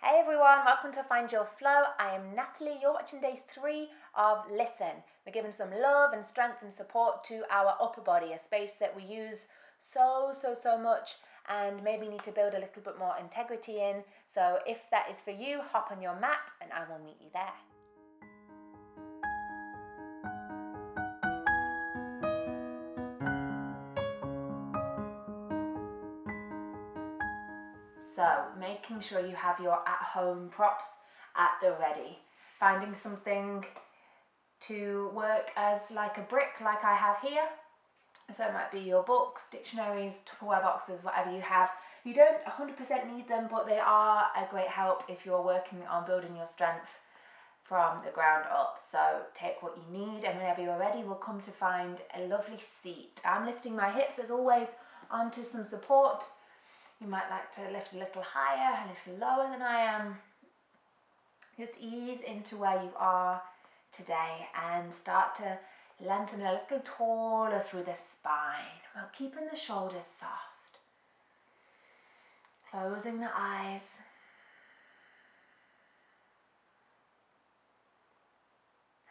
Hey everyone, welcome to Find Your Flow. I am Natalie. You're watching day 3 of Listen. We're giving some love and strength and support to our upper body, a space that we use so much and maybe need to build a little bit more integrity in. So if that is for you, hop on your mat and I will meet you there. So making sure you have your at-home props at the ready. Finding something to work as like a brick like I have here. So it might be your books, dictionaries, Tupperware boxes, whatever you have. You don't 100% need them, but they are a great help if you're working on building your strength from the ground up. So take what you need, and whenever you're ready, we'll come to find a lovely seat. I'm lifting my hips as always onto some support. You might like to lift a little higher, a little lower than I am. Just ease into where you are today and start to lengthen a little taller through the spine while keeping the shoulders soft. Closing the eyes.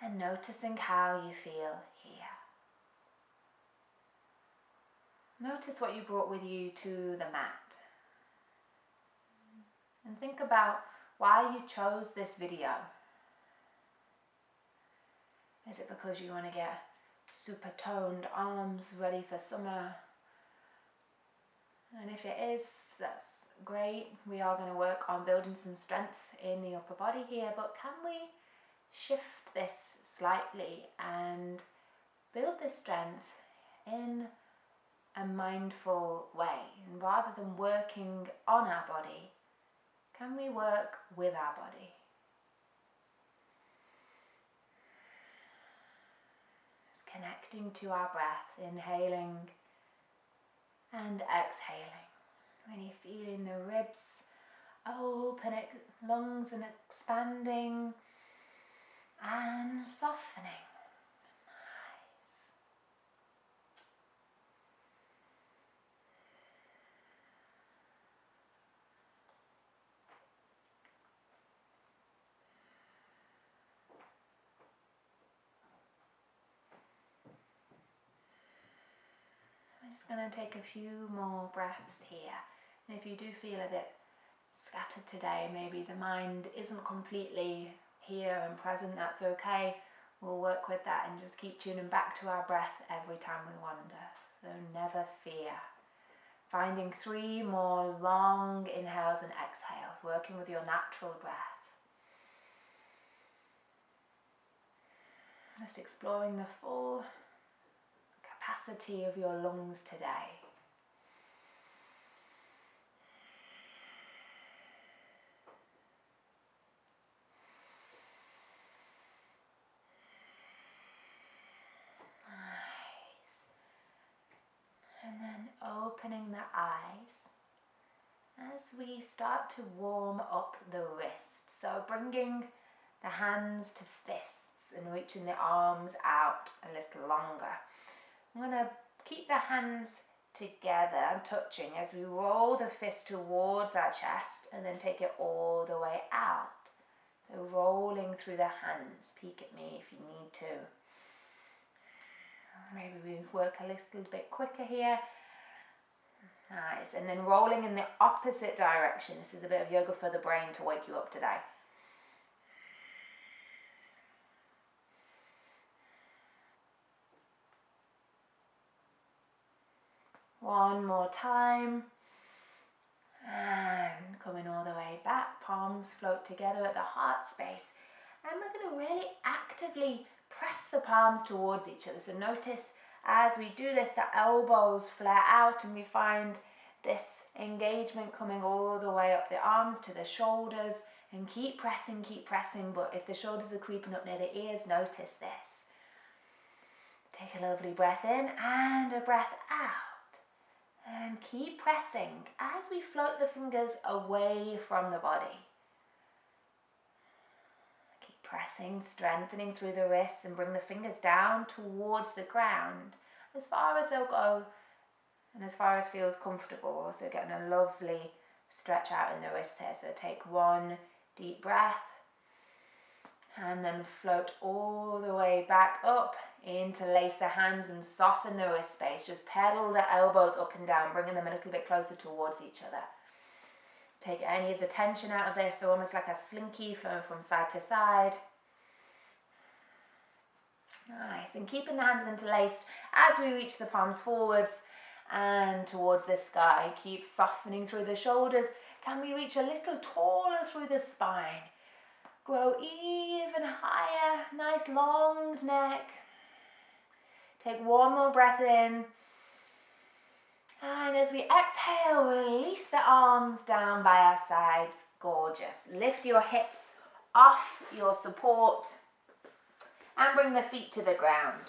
And noticing how you feel here. Notice what you brought with you to the mat. And think about why you chose this video. Is it because you want to get super toned arms ready for summer? And if it is, that's great. We are going to work on building some strength in the upper body here, but can we shift this slightly and build this strength in a mindful way? And rather than working on our body, can we work with our body? Just connecting to our breath, inhaling and exhaling. Really feeling the ribs open, lungs and expanding and softening. I'm just going to take a few more breaths here. And if you do feel a bit scattered today, maybe the mind isn't completely here and present, that's okay. We'll work with that and just keep tuning back to our breath every time we wander. So never fear. Finding 3 more long inhales and exhales, working with your natural breath. Just exploring the full capacity of your lungs today. Nice. And then opening the eyes as we start to warm up the wrists. So bringing the hands to fists and reaching the arms out a little longer. I'm going to keep the hands together and touching as we roll the fist towards our chest and then take it all the way out. So rolling through the hands. Peek at me if you need to. Maybe we work a little bit quicker here. Nice. And then rolling in the opposite direction. This is a bit of yoga for the brain to wake you up today. One more time. And coming all the way back. Palms float together at the heart space. And we're going to really actively press the palms towards each other. So notice as we do this, the elbows flare out and we find this engagement coming all the way up the arms to the shoulders. And keep pressing, but if the shoulders are creeping up near the ears, notice this. Take a lovely breath in and a breath out. And keep pressing as we float the fingers away from the body. Keep pressing, strengthening through the wrists and bring the fingers down towards the ground as far as they'll go and as far as feels comfortable. Also getting a lovely stretch out in the wrists here. So take one deep breath and then float all the way back up. Interlace the hands and soften the wrist space. Just pedal the elbows up and down, bringing them a little bit closer towards each other. Take any of the tension out of this, so almost like a slinky flowing from side to side. Nice, and keeping the hands interlaced as we reach the palms forwards and towards the sky. Keep softening through the shoulders. Can we reach a little taller through the spine? Grow even higher, nice long neck. Take one more breath in. And as we exhale, release the arms down by our sides. Gorgeous. Lift your hips off your support and bring the feet to the ground.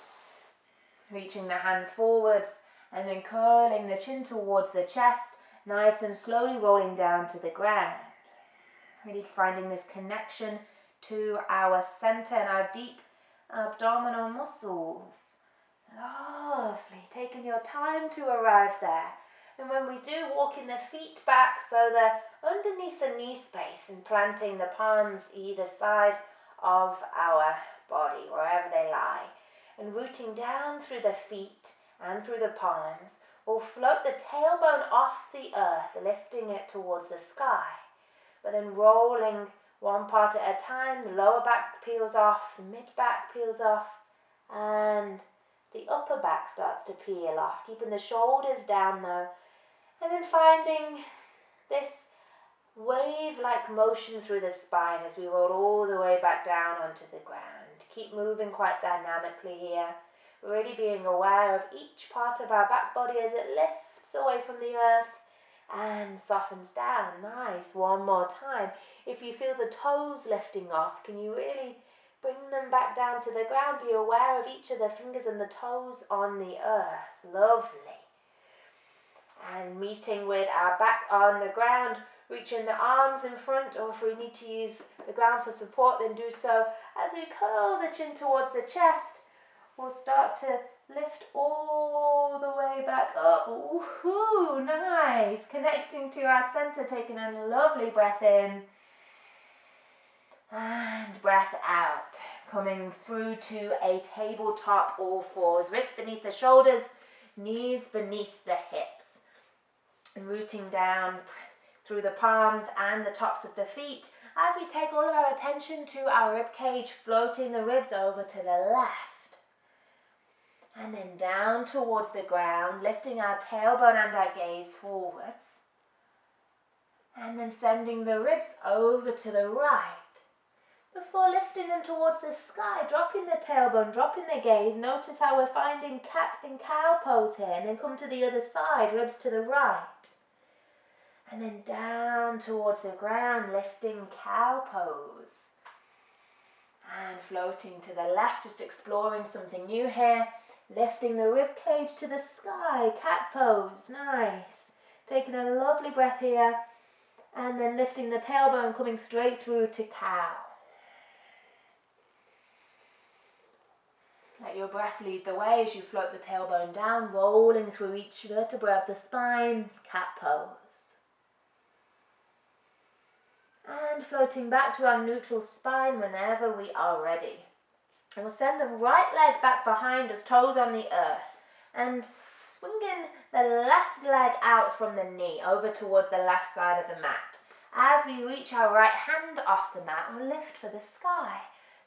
Reaching the hands forwards and then curling the chin towards the chest, nice and slowly rolling down to the ground. Really finding this connection to our center and our deep abdominal muscles. Lovely, taking your time to arrive there. And when we do, walking the feet back so they're underneath the knee space and planting the palms either side of our body, wherever they lie. And rooting down through the feet and through the palms, we'll float the tailbone off the earth, lifting it towards the sky. But then rolling one part at a time, the lower back peels off, the mid back peels off, and the upper back starts to peel off, keeping the shoulders down though, and then finding this wave-like motion through the spine as we roll all the way back down onto the ground. Keep moving quite dynamically here, really being aware of each part of our back body as it lifts away from the earth and softens down. Nice, one more time. If you feel the toes lifting off, can you really bring them back down to the ground? Be aware of each of the fingers and the toes on the earth. Lovely. And meeting with our back on the ground, reaching the arms in front, or if we need to use the ground for support, then do so. As we curl the chin towards the chest, we'll start to lift all the way back up. Woohoo, nice. Connecting to our center, taking a lovely breath in. And breath out, coming through to a tabletop all fours, wrists beneath the shoulders, knees beneath the hips, and rooting down through the palms and the tops of the feet as we take all of our attention to our rib cage, floating the ribs over to the left, and then down towards the ground, lifting our tailbone and our gaze forwards, and then sending the ribs over to the right. Before lifting them towards the sky, dropping the tailbone, dropping the gaze. Notice how we're finding cat and cow pose here, and then come to the other side, ribs to the right. And then down towards the ground, lifting cow pose. And floating to the left, just exploring something new here. Lifting the rib cage to the sky, cat pose, nice. Taking a lovely breath here. And then lifting the tailbone, coming straight through to cow. Let your breath lead the way as you float the tailbone down, rolling through each vertebra of the spine, cat pose. And floating back to our neutral spine whenever we are ready. And we'll send the right leg back behind us, toes on the earth, and swinging the left leg out from the knee over towards the left side of the mat. As we reach our right hand off the mat, we'll lift for the sky.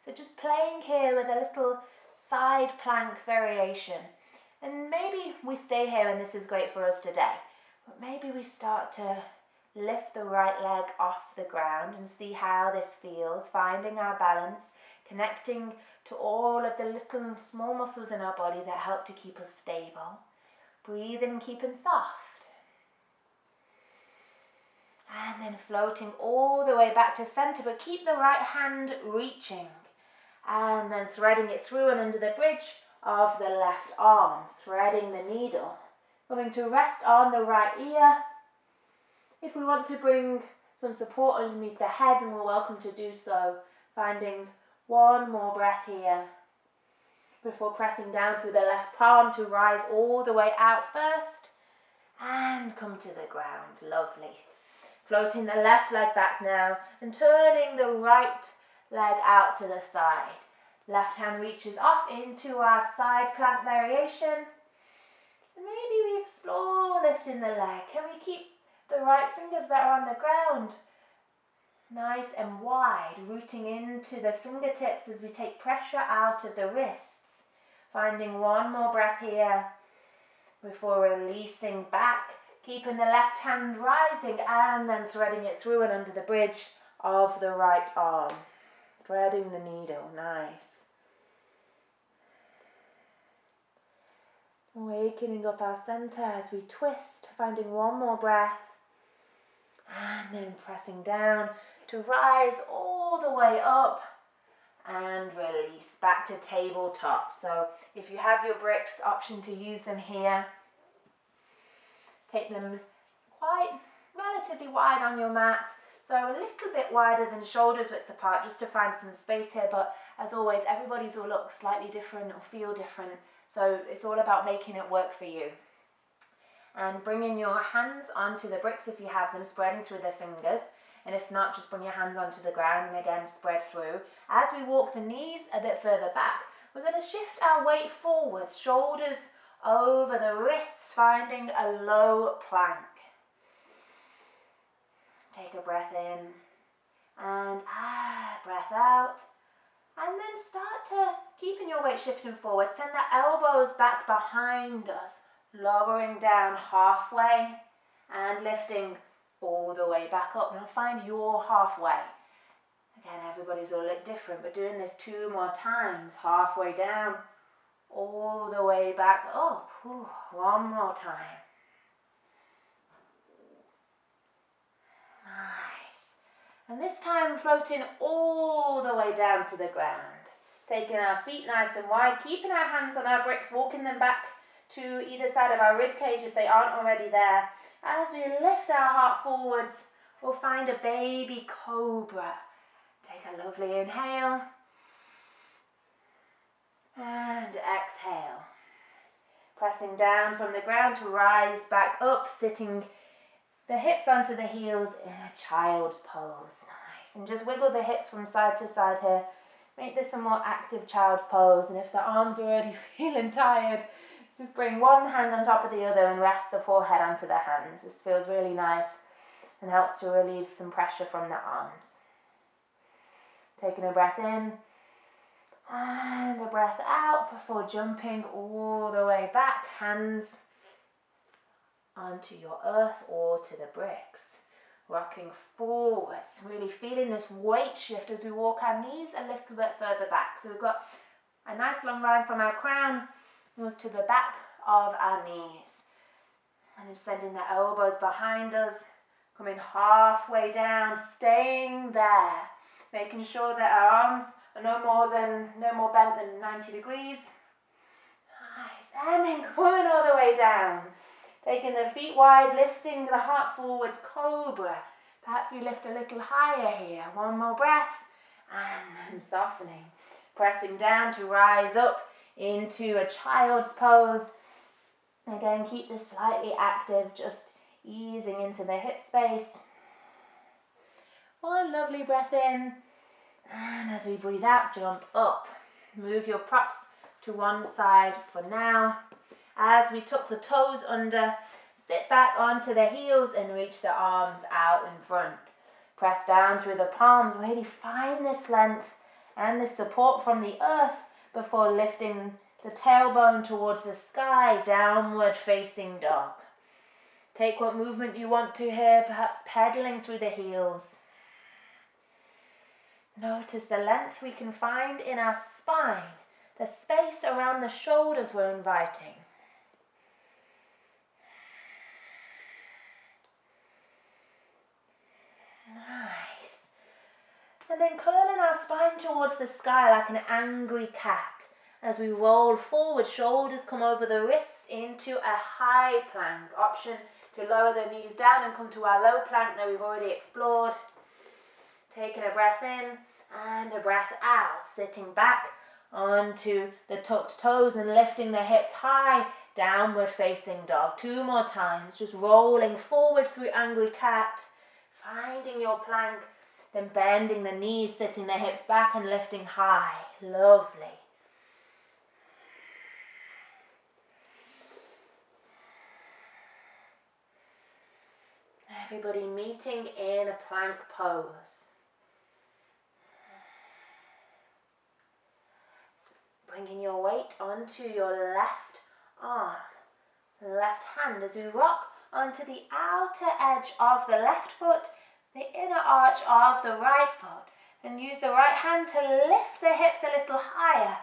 So just playing here with a little side plank variation. And maybe we stay here and this is great for us today. But maybe we start to lift the right leg off the ground and see how this feels, finding our balance, connecting to all of the little small muscles in our body that help to keep us stable. Breathing, keeping soft. And then floating all the way back to center, but keep the right hand reaching. And then threading it through and under the bridge of the left arm, threading the needle. Coming to rest on the right ear. If we want to bring some support underneath the head, then we're welcome to do so. Finding one more breath here before pressing down through the left palm to rise all the way out first and come to the ground. Lovely. Floating the left leg back now and turning the right leg out to the side. Left hand reaches off into our side plank variation. And maybe we explore lifting the leg. Can we keep the right fingers that are on the ground nice and wide, rooting into the fingertips as we take pressure out of the wrists. Finding one more breath here before releasing back, keeping the left hand rising and then threading it through and under the bridge of the right arm. Threading the needle, nice. Wakening up our center as we twist, finding one more breath. And then pressing down to rise all the way up and release back to tabletop. So if you have your bricks, option to use them here. Take them quite relatively wide on your mat. So a little bit wider than shoulders width apart just to find some space here. But as always, everybody's will look slightly different or feel different. So it's all about making it work for you. And bringing your hands onto the bricks if you have them, spreading through the fingers. And if not, just bring your hands onto the ground and again spread through. As we walk the knees a bit further back, we're going to shift our weight forwards, shoulders over the wrists, finding a low plank. Take a breath in and breath out. And then start to, keeping your weight shifting forward, send the elbows back behind us, lowering down halfway and lifting all the way back up. Now find your halfway. Again, everybody's all look different, but doing this 2 more times. Halfway down, all the way back up. Ooh, one more time. Nice. And this time floating all the way down to the ground. Taking our feet nice and wide, keeping our hands on our bricks, walking them back to either side of our rib cage if they aren't already there. As we lift our heart forwards, we'll find a baby cobra. Take a lovely inhale and exhale. Pressing down from the ground to rise back up, sitting the hips onto the heels in a child's pose. Nice. And just wiggle the hips from side to side here. Make this a more active child's pose. And if the arms are already feeling tired, just bring one hand on top of the other and rest the forehead onto the hands. This feels really nice and helps to relieve some pressure from the arms. Taking a breath in and a breath out before jumping all the way back, hands onto your earth or to the bricks. Rocking forwards, really feeling this weight shift as we walk our knees a little bit further back. So we've got a nice long line from our crown goes to the back of our knees. And then sending the elbows behind us, coming halfway down, staying there. Making sure that our arms are no more bent than 90 degrees. Nice. And then coming all the way down. Taking the feet wide, lifting the heart forwards, cobra. Perhaps we lift a little higher here. One more breath. And then softening. Pressing down to rise up into a child's pose. Again, keep this slightly active, just easing into the hip space. One lovely breath in. And as we breathe out, jump up. Move your props to one side for now. As we tuck the toes under, sit back onto the heels and reach the arms out in front. Press down through the palms, really find this length and this support from the earth before lifting the tailbone towards the sky, downward facing dog. Take what movement you want to here, perhaps pedaling through the heels. Notice the length we can find in our spine, the space around the shoulders we're inviting. Nice. And then curling our spine towards the sky like an angry cat. As we roll forward, shoulders come over the wrists into a high plank. Option to lower the knees down and come to our low plank that we've already explored. Taking a breath in and a breath out. Sitting back onto the tucked toes and lifting the hips high. Downward facing dog. 2 more times. Just rolling forward through angry cat. Finding your plank, then bending the knees, sitting the hips back and lifting high. Lovely. Everybody meeting in a plank pose. Bringing your weight onto your left arm, left hand as we rock onto the outer edge of the left foot, the inner arch of the right foot, and use the right hand to lift the hips a little higher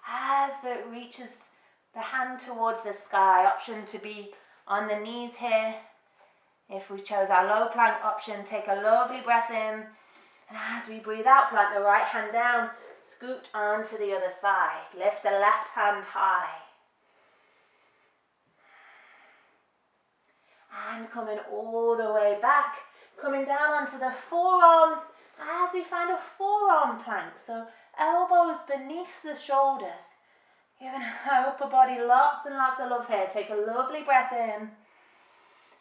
as it reaches the hand towards the sky. Option to be on the knees here. If we chose our low plank option, take a lovely breath in, and as we breathe out, plant the right hand down, scoot onto the other side. Lift the left hand high. And coming all the way back, coming down onto the forearms as we find a forearm plank. So elbows beneath the shoulders. Giving our upper body lots and lots of love here. Take a lovely breath in.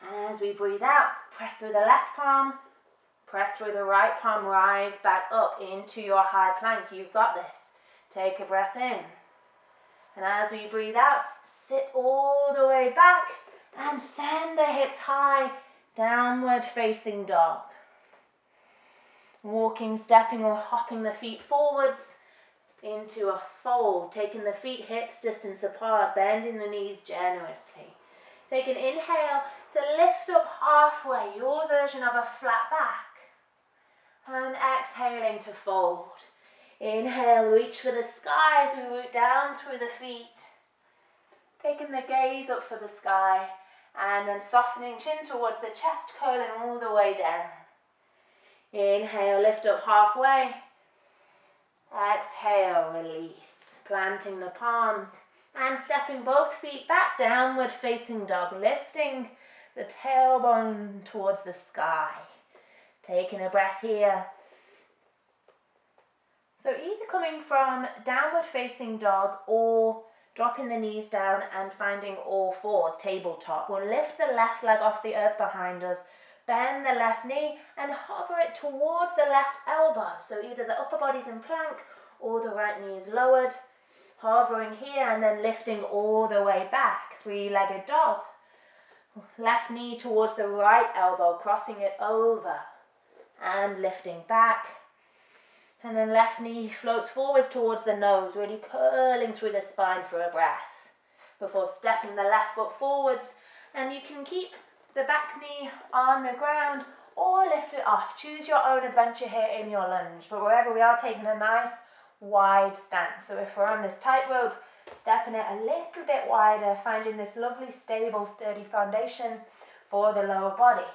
And as we breathe out, press through the left palm, press through the right palm, rise back up into your high plank. You've got this. Take a breath in. And as we breathe out, sit all the way back and send the hips high, downward facing dog. Walking, stepping or hopping the feet forwards into a fold, taking the feet hips distance apart, bending the knees generously. Take an inhale to lift up halfway, your version of a flat back. And exhaling to fold. Inhale, reach for the sky as we root down through the feet. Taking the gaze up for the sky and then softening chin towards the chest, curling all the way down. Inhale, lift up halfway. Exhale, release. Planting the palms and stepping both feet back, downward facing dog, lifting the tailbone towards the sky. Taking a breath here. So either coming from downward facing dog or dropping the knees down and finding all fours, tabletop. We'll lift the left leg off the earth behind us, bend the left knee and hover it towards the left elbow. So either the upper body's in plank or the right knee is lowered. Hovering here and then lifting all the way back, three-legged dog. Left knee towards the right elbow, crossing it over and lifting back. And then left knee floats forwards towards the nose, really curling through the spine for a breath. Before stepping the left foot forwards, and you can keep the back knee on the ground or lift it off. Choose your own adventure here in your lunge, but wherever we are, taking a nice wide stance. So if we're on this tightrope, stepping it a little bit wider, finding this lovely, stable, sturdy foundation for the lower body.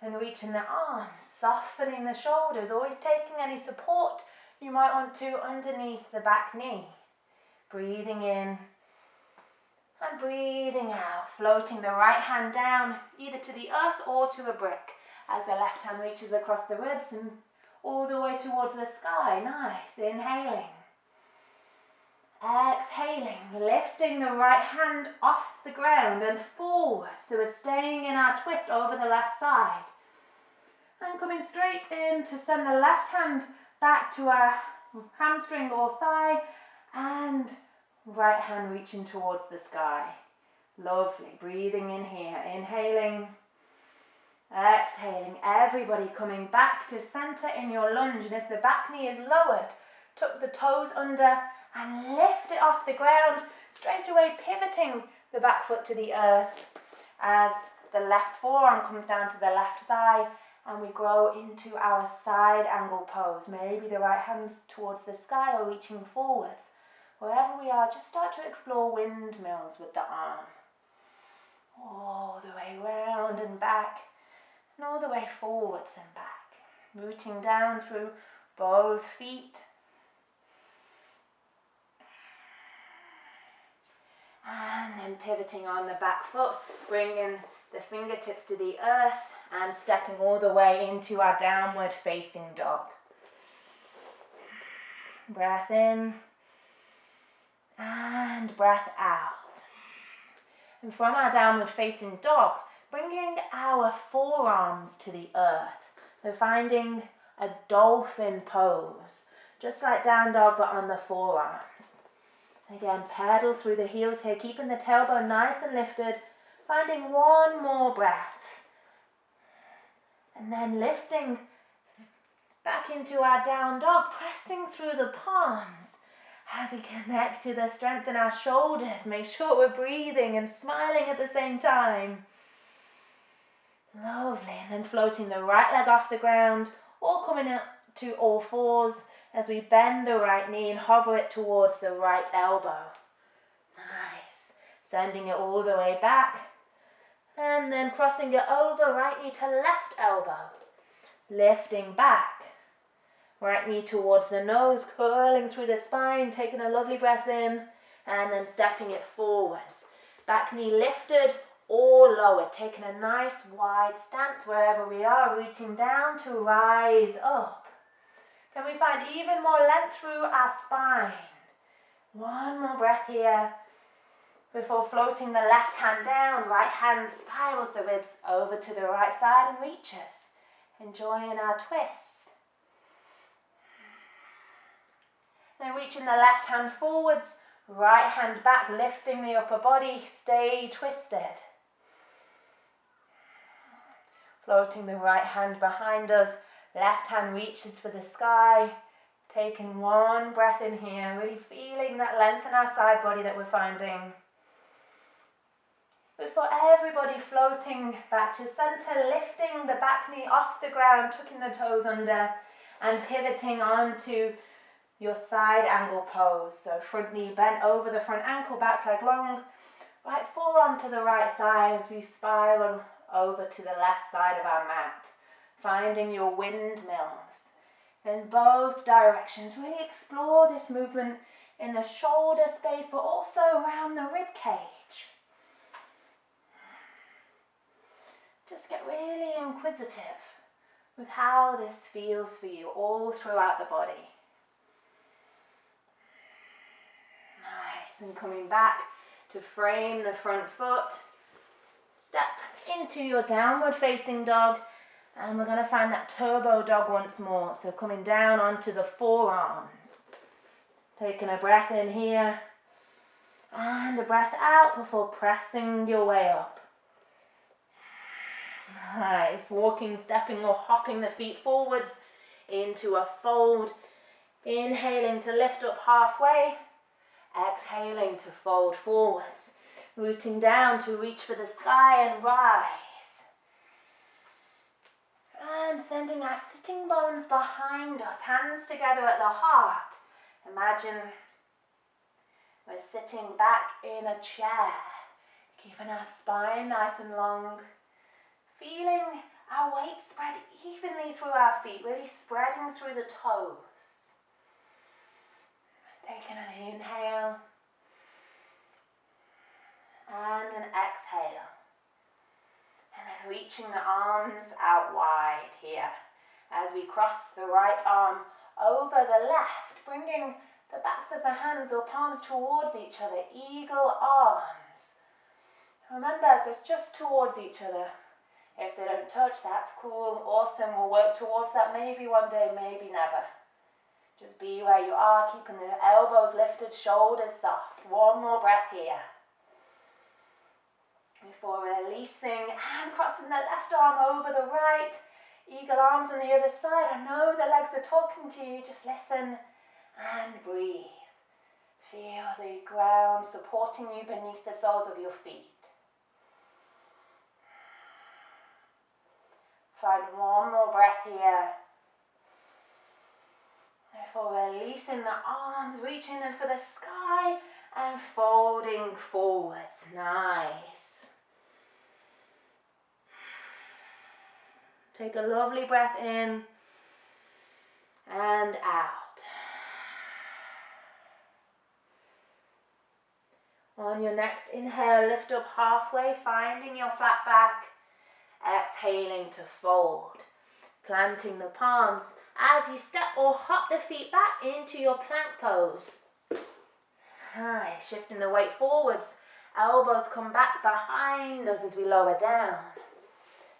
And reaching the arms, softening the shoulders, always taking any support you might want to underneath the back knee. Breathing in and breathing out, floating the right hand down either to the earth or to a brick as the left hand reaches across the ribs and all the way towards the sky. Nice. Inhaling. Exhaling, lifting the right hand off the ground and forward. So we're staying in our twist over the left side. And coming straight in to send the left hand back to our hamstring or thigh and right hand reaching towards the sky. Lovely. Breathing in here. Inhaling. Exhaling. Everybody coming back to center in your lunge. And if the back knee is lowered, tuck the toes under and lift it off the ground. Straight away pivoting the back foot to the earth as the left forearm comes down to the left thigh. And we grow into our side angle pose. Maybe the right hand's towards the sky or reaching forwards. Wherever we are, just start to explore windmills with the arm. All the way round and back, and all the way forwards and back. Rooting down through both feet. And then pivoting on the back foot, bringing the fingertips to the earth and stepping all the way into our downward facing dog. Breath in and breath out. And from our downward facing dog, bringing our forearms to the earth, So finding a dolphin pose, just like down dog but on the forearms. Again, pedal through the heels here, keeping the tailbone nice and lifted, finding one more breath. And then lifting back into our down dog, pressing through the palms as we connect to the strength in our shoulders. Make sure we're breathing and smiling at the same time. Lovely. And then floating the right leg off the ground, or coming up to all fours as we bend the right knee and hover it towards the right elbow. Nice. Sending it all the way back. And then crossing it over, right knee to left elbow. Lifting back. Right knee towards the nose, curling through the spine, taking a lovely breath in, and then stepping it forwards. Back knee lifted or lowered, taking a nice wide stance wherever we are, rooting down to rise up. Can we find even more length through our spine? One more breath here before floating the left hand down. Right hand spirals the ribs over to the right side and reaches. Enjoying our twist. Then reaching the left hand forwards, right hand back, lifting the upper body, stay twisted. Floating the right hand behind us, left hand reaches for the sky. Taking one breath in here, really feeling that length in our side body that we're finding. Before everybody floating back to center, lifting the back knee off the ground, tucking the toes under, and pivoting onto your side angle pose. So front knee bent over the front ankle, back leg long, right forearm to the right thigh as we spiral over to the left side of our mat. Finding your windmills in both directions. Really explore this movement in the shoulder space, but also around the rib cage. Just get really inquisitive with how this feels for you all throughout the body. Nice, and coming back to frame the front foot. Step into your downward facing dog, and we're going to find that turbo dog once more. So coming down onto the forearms. Taking a breath in here, and a breath out before pressing your way up. Nice, walking, stepping or hopping the feet forwards into a fold. Inhaling to lift up halfway. Exhaling to fold forwards. Rooting down to reach for the sky and rise. And sending our sitting bones behind us, hands together at the heart. Imagine we're sitting back in a chair, keeping our spine nice and long. Feeling our weight spread evenly through our feet, really spreading through the toes. Taking an inhale and an exhale. And then reaching the arms out wide here as we cross the right arm over the left, bringing the backs of the hands or palms towards each other, eagle arms. Remember, they're just towards each other. If they don't touch, that's cool, awesome, we'll work towards that maybe one day, maybe never. Just be where you are, keeping the elbows lifted, shoulders soft. One more breath here. Before releasing and crossing the left arm over the right. Eagle arms on the other side. I know the legs are talking to you, just listen and breathe. Feel the ground supporting you beneath the soles of your feet. Find one more breath here. Before releasing the arms, reaching them for the sky and folding forwards. Nice. Take a lovely breath in and out. On your next inhale, lift up halfway, finding your flat back. Exhaling to fold. Planting the palms as you step or hop the feet back into your plank pose. Nice, shifting the weight forwards. Elbows come back behind us as we lower down.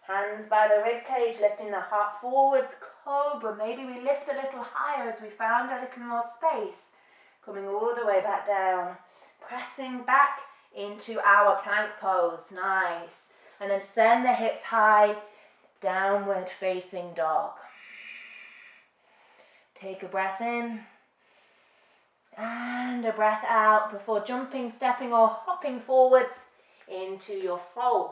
Hands by the rib cage, lifting the heart forwards, cobra. Maybe we lift a little higher as we found a little more space. Coming all the way back down. Pressing back into our plank pose. Nice. And then send the hips high, downward facing dog. Take a breath in and a breath out before jumping, stepping or hopping forwards into your fold.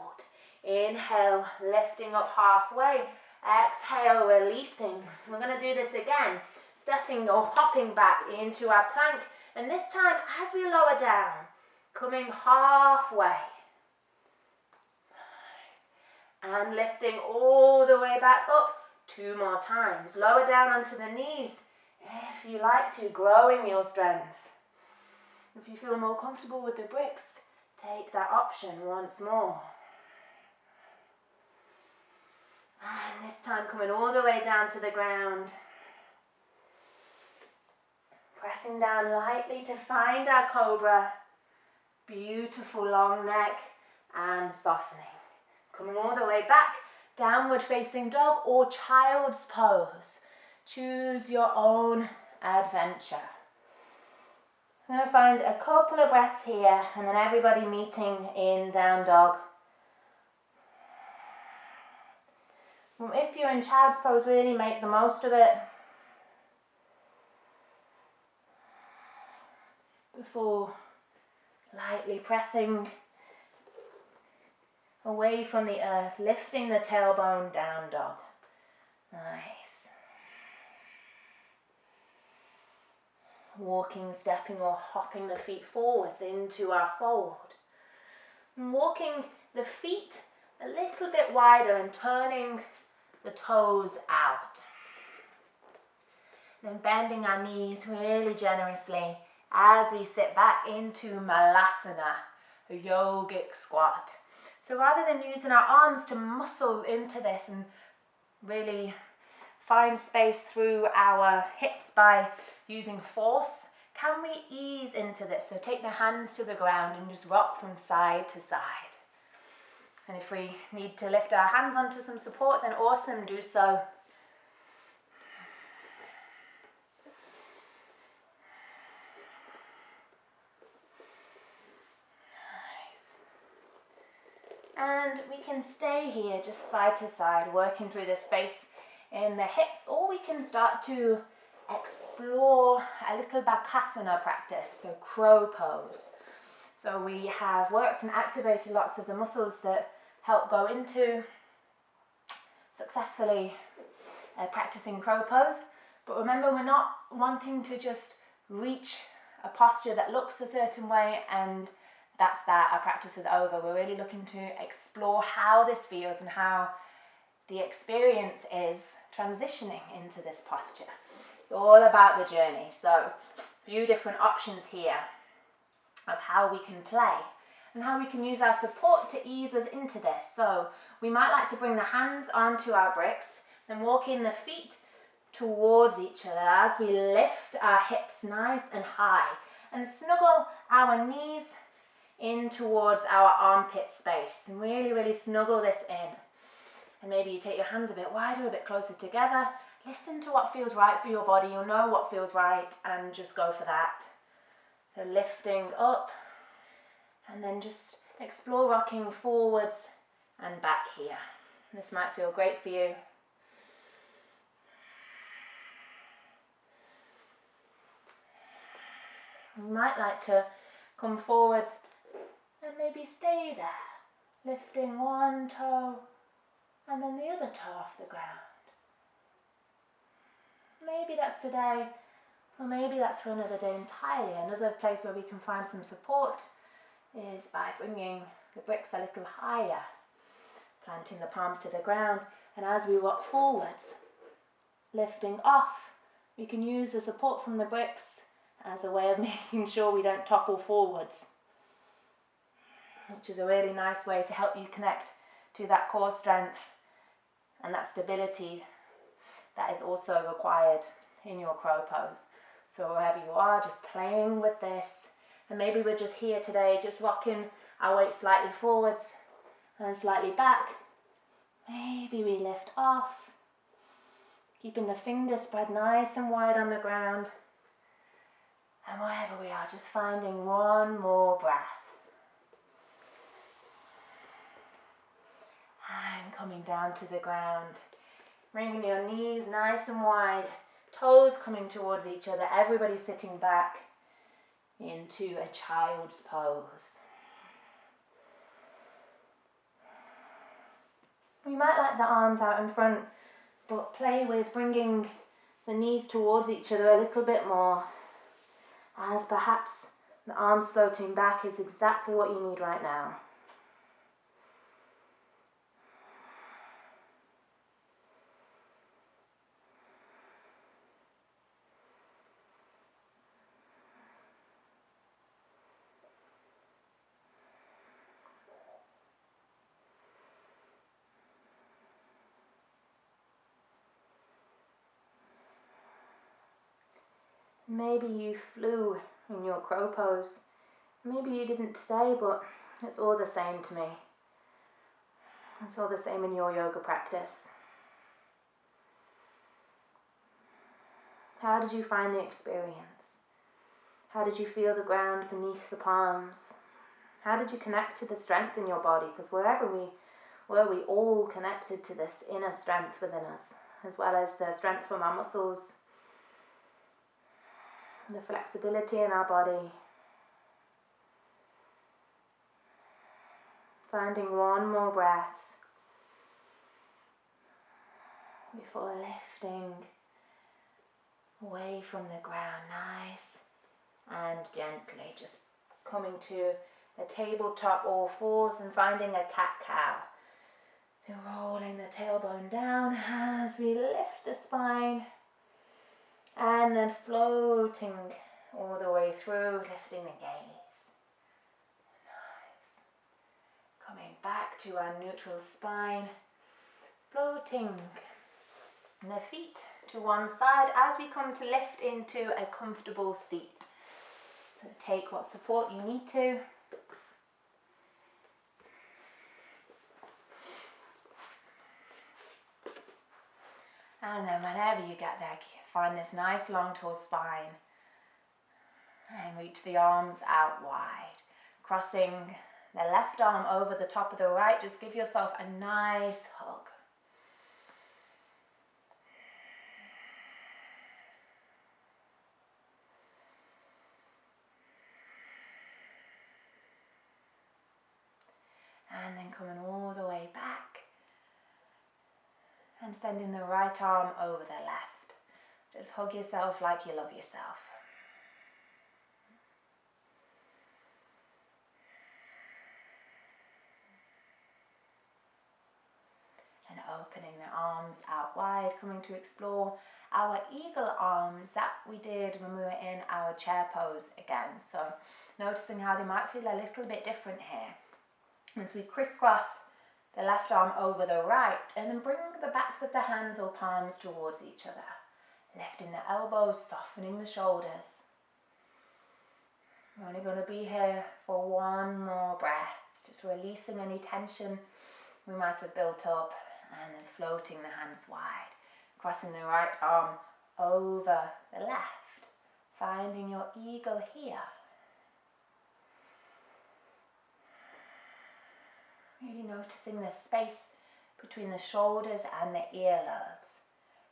Inhale, lifting up halfway. Exhale, releasing. We're going to do this again. Stepping or hopping back into our plank. And this time, as we lower down, coming halfway. And lifting all the way back up. 2 more times. Lower down onto the knees. If you like to, growing your strength. If you feel more comfortable with the bricks, take that option once more. And this time coming all the way down to the ground. Pressing down lightly to find our cobra. Beautiful long neck and softening. Coming all the way back, downward facing dog or child's pose. Choose your own adventure. I'm going to find a couple of breaths here and then everybody meeting in down dog. If you're in child's pose, really make the most of it. Before lightly pressing away from the earth, lifting the tailbone, down dog. Nice. Walking, stepping or hopping the feet forwards into our fold. And walking the feet a little bit wider and turning the toes out. Then bending our knees really generously as we sit back into Malasana, a yogic squat. So rather than using our arms to muscle into this and really find space through our hips by using force, can we ease into this? So take the hands to the ground and just rock from side to side. And if we need to lift our hands onto some support, then awesome, do so. Nice. And we can stay here just side to side, working through this space in the hips, or we can start to explore a little Bakasana practice, so crow pose. So we have worked and activated lots of the muscles that help go into successfully practicing crow pose. But remember, we're not wanting to just reach a posture that looks a certain way and that's that, our practice is over. We're really looking to explore how this feels and how the experience is transitioning into this posture. It's all about the journey. So a few different options here of how we can play and how we can use our support to ease us into this. So we might like to bring the hands onto our bricks, then walking the feet towards each other as we lift our hips nice and high and snuggle our knees in towards our armpit space and really, really snuggle this in. And maybe you take your hands a bit wider, a bit closer together. Listen to what feels right for your body. You'll know what feels right and just go for that. So lifting up and then just explore rocking forwards and back here. This might feel great for you. You might like to come forwards and maybe stay there, lifting one toe and then the other toe off the ground. Maybe that's today, or maybe that's for another day entirely. Another place where we can find some support is by bringing the bricks a little higher, planting the palms to the ground, and as we rock forwards, lifting off, we can use the support from the bricks as a way of making sure we don't topple forwards, which is a really nice way to help you connect to that core strength and that stability that is also required in your crow pose. So wherever you are, just playing with this. And maybe we're just here today, just rocking our weight slightly forwards and slightly back. Maybe we lift off, keeping the fingers spread nice and wide on the ground. And wherever we are, just finding one more breath. And coming down to the ground. Bringing your knees nice and wide, toes coming towards each other, everybody sitting back into a child's pose. You might like the arms out in front, but play with bringing the knees towards each other a little bit more, as perhaps the arms floating back is exactly what you need right now. Maybe you flew in your crow pose. Maybe you didn't today, but it's all the same to me. It's all the same in your yoga practice. How did you find the experience? How did you feel the ground beneath the palms? How did you connect to the strength in your body? Because wherever we were, we all connected to this inner strength within us, as well as the strength from our muscles, the flexibility in our body. Finding one more breath before lifting away from the ground, nice and gently, just coming to a tabletop all fours and finding a cat-cow. So rolling the tailbone down as we lift the spine, and then floating all the way through, lifting the gaze. Nice. Coming back to our neutral spine, floating the feet to one side as we come to lift into a comfortable seat. So take what support you need to. And then whenever you get there, find this nice long tall spine and reach the arms out wide. Crossing the left arm over the top of the right, just give yourself a nice hug. And then coming all the way back and sending the right arm over the left. Just hug yourself like you love yourself. And opening the arms out wide, coming to explore our eagle arms that we did when we were in our chair pose again. So noticing how they might feel a little bit different here. As we crisscross the left arm over the right, and then bring the backs of the hands or palms towards each other. Lifting the elbows, softening the shoulders. We're only going to be here for one more breath, just releasing any tension we might have built up, and then floating the hands wide, crossing the right arm over the left, finding your eagle here. Really noticing the space between the shoulders and the earlobes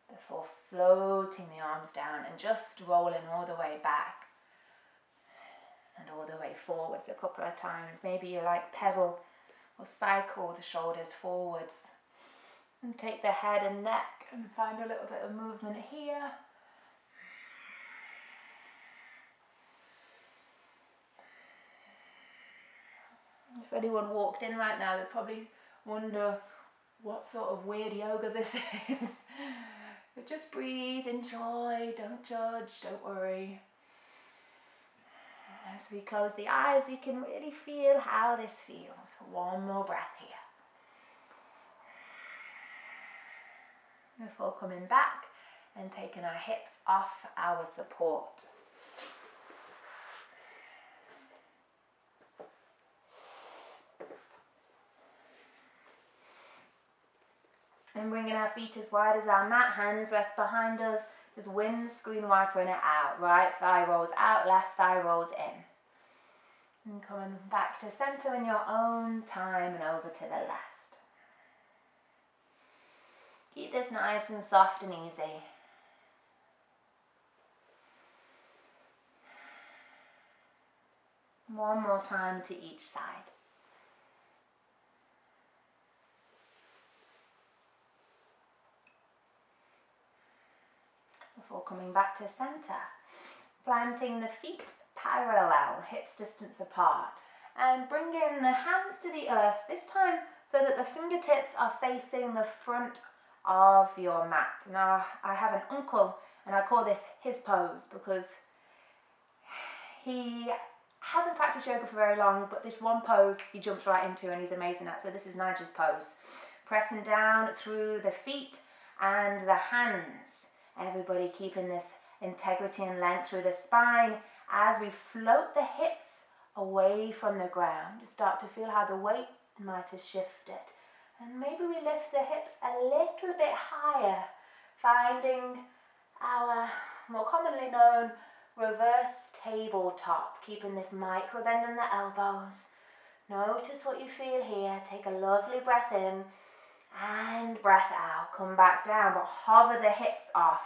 before floating the arms down and just rolling all the way back and all the way forwards a couple of times. Maybe you like pedal or cycle the shoulders forwards and take the head and neck and find a little bit of movement here. If anyone walked in right now, they'd probably wonder what sort of weird yoga this is. But just breathe, enjoy, don't judge, don't worry. As we close the eyes, we can really feel how this feels. One more breath here. Before coming back and taking our hips off our support. And bringing our feet as wide as our mat, hands rest behind us, just windscreen wipering it out. Right thigh rolls out, left thigh rolls in. And coming back to center in your own time and over to the left. Keep this nice and soft and easy. One more time to each side. Before coming back to center, planting the feet parallel, hips distance apart, and bringing the hands to the earth, this time so that the fingertips are facing the front of your mat. Now, I have an uncle, and I call this his pose because he hasn't practiced yoga for very long, but this one pose he jumps right into and he's amazing at. So this is Nigel's pose. Pressing down through the feet and the hands. Everybody keeping this integrity and length through the spine as we float the hips away from the ground. You start to feel how the weight might have shifted. And maybe we lift the hips a little bit higher, finding our more commonly known reverse tabletop, keeping this micro bend in the elbows. Notice what you feel here. Take a lovely breath in and breath out. Come back down, but hover the hips off,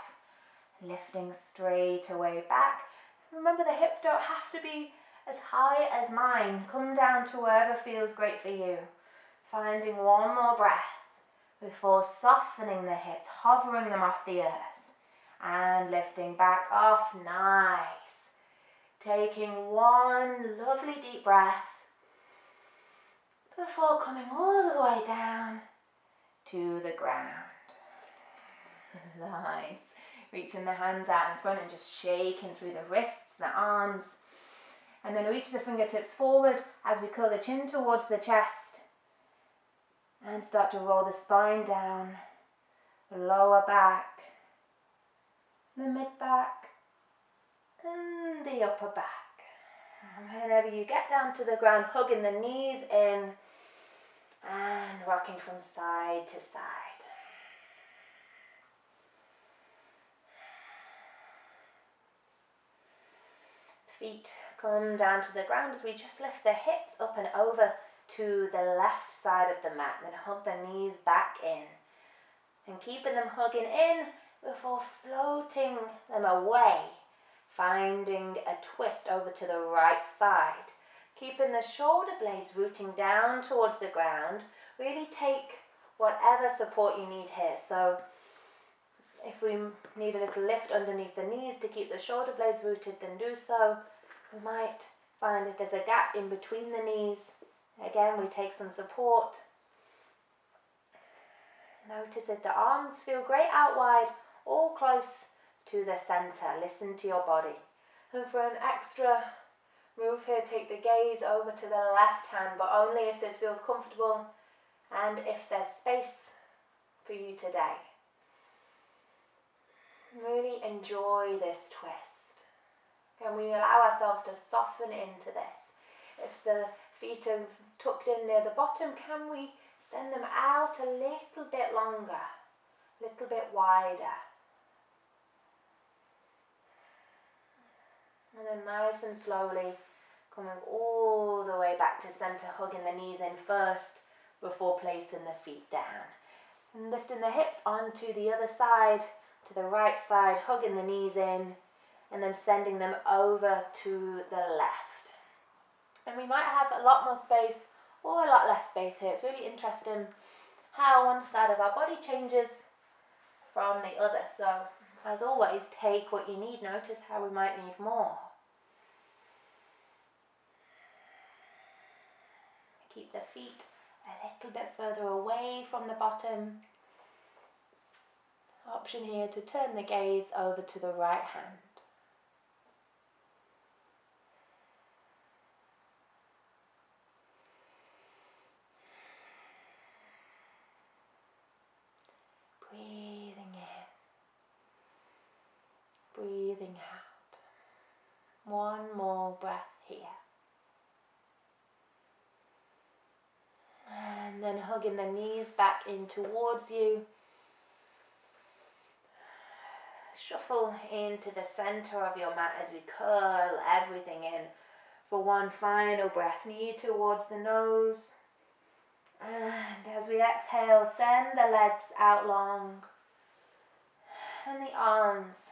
lifting straight away back. Remember, the hips don't have to be as high as mine. Come down to wherever feels great for you. Finding one more breath before softening the hips, hovering them off the earth. And lifting back off, nice. Taking one lovely deep breath before coming all the way down to the ground. Nice. Reaching the hands out in front and just shaking through the wrists, the arms. And then reach the fingertips forward as we curl the chin towards the chest. And start to roll the spine down, the lower back, the mid back, and the upper back. And whenever you get down to the ground, hugging the knees in and rocking from side to side. Feet come down to the ground as we just lift the hips up and over to the left side of the mat. Then hug the knees back in. And keeping them hugging in before floating them away, finding a twist over to the right side. Keeping the shoulder blades rooting down towards the ground. Really take whatever support you need here. So if we need a little lift underneath the knees to keep the shoulder blades rooted, then do so. We might find if there's a gap in between the knees, again we take some support. Notice if the arms feel great out wide, all close to the center. Listen to your body. And for an extra move here, take the gaze over to the left hand, but only if this feels comfortable and if there's space for you today. Really enjoy this twist. Can we allow ourselves to soften into this? If the feet are tucked in near the bottom, can we send them out a little bit longer, a little bit wider? And then nice and slowly coming all the way back to center, hugging the knees in first before placing the feet down. And lifting the hips onto the other side, to the right side, hugging the knees in, and then sending them over to the left. And we might have a lot more space or a lot less space here. It's really interesting how one side of our body changes from the other. So, as always, take what you need. Notice how we might need more. Keep the feet a little bit further away from the bottom. Option here to turn the gaze over to the right hand. Breathing in, breathing out. One more breath here. And then hugging the knees back in towards you, shuffle into the center of your mat as we curl everything in for one final breath. Knee towards the nose. And as we exhale, send the legs out long and the arms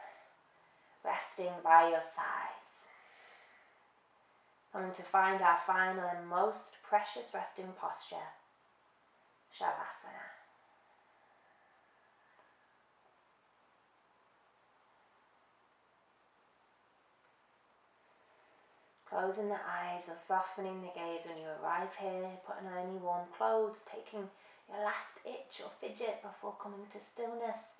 resting by your sides. Coming to find our final and most precious resting posture, Shavasana. Closing the eyes or softening the gaze when you arrive here, putting on any warm clothes, taking your last itch or fidget before coming to stillness,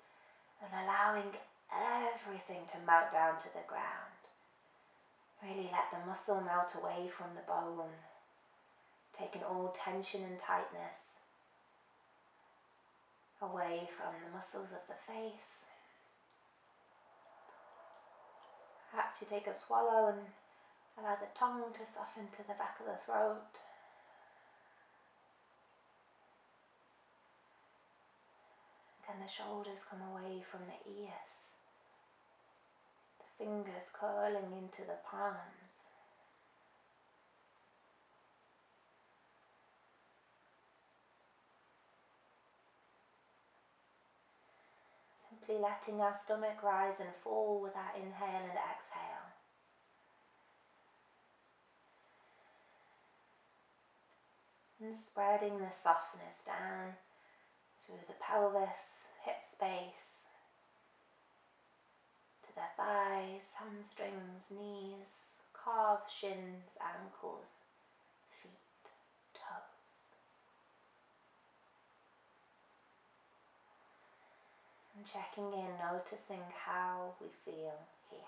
and allowing everything to melt down to the ground. Really let the muscle melt away from the bone, taking all tension and tightness away from the muscles of the face. Perhaps you take a swallow and allow the tongue to soften to the back of the throat. Can the shoulders come away from the ears? The fingers curling into the palms. Simply letting our stomach rise and fall with our inhale and exhale. And spreading the softness down through the pelvis, hip space, to the thighs, hamstrings, knees, calves, shins, ankles, feet, toes. And checking in, noticing how we feel here.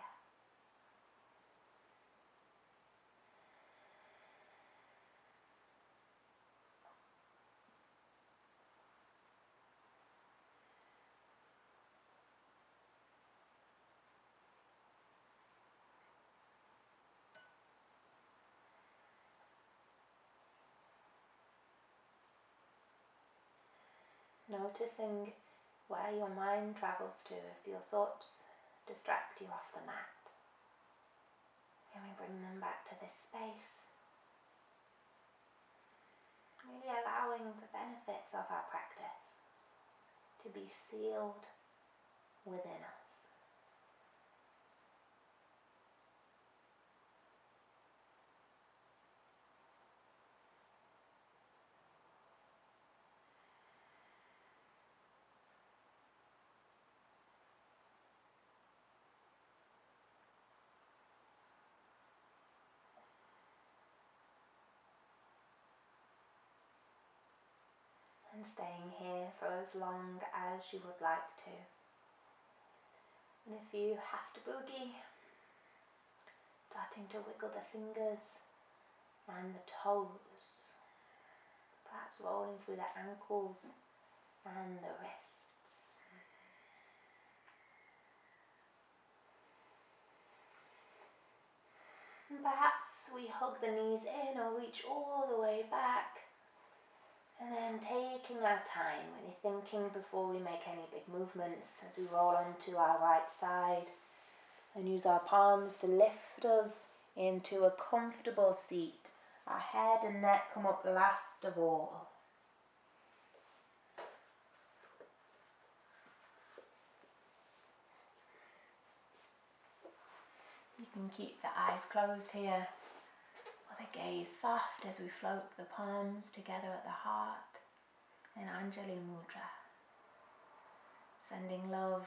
Noticing where your mind travels to if your thoughts distract you off the mat. And we bring them back to this space. Really allowing the benefits of our practice to be sealed within us. And staying here for as long as you would like to. And if you have to boogie, starting to wiggle the fingers and the toes, perhaps rolling through the ankles and the wrists. And perhaps we hug the knees in or reach all the way back. And then taking our time, really thinking before we make any big movements as we roll onto our right side and use our palms to lift us into a comfortable seat. Our head and neck come up last of all. You can keep the eyes closed here, or the gaze soft as we float the palms together at the heart in Anjali Mudra. Sending love,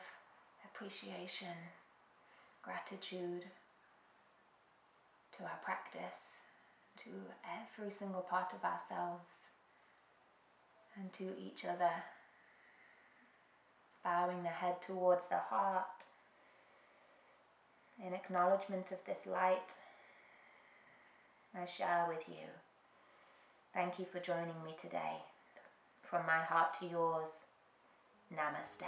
appreciation, gratitude to our practice, to every single part of ourselves, and to each other. Bowing the head towards the heart in acknowledgement of this light I share with you. Thank you for joining me today. From my heart to yours, Namaste.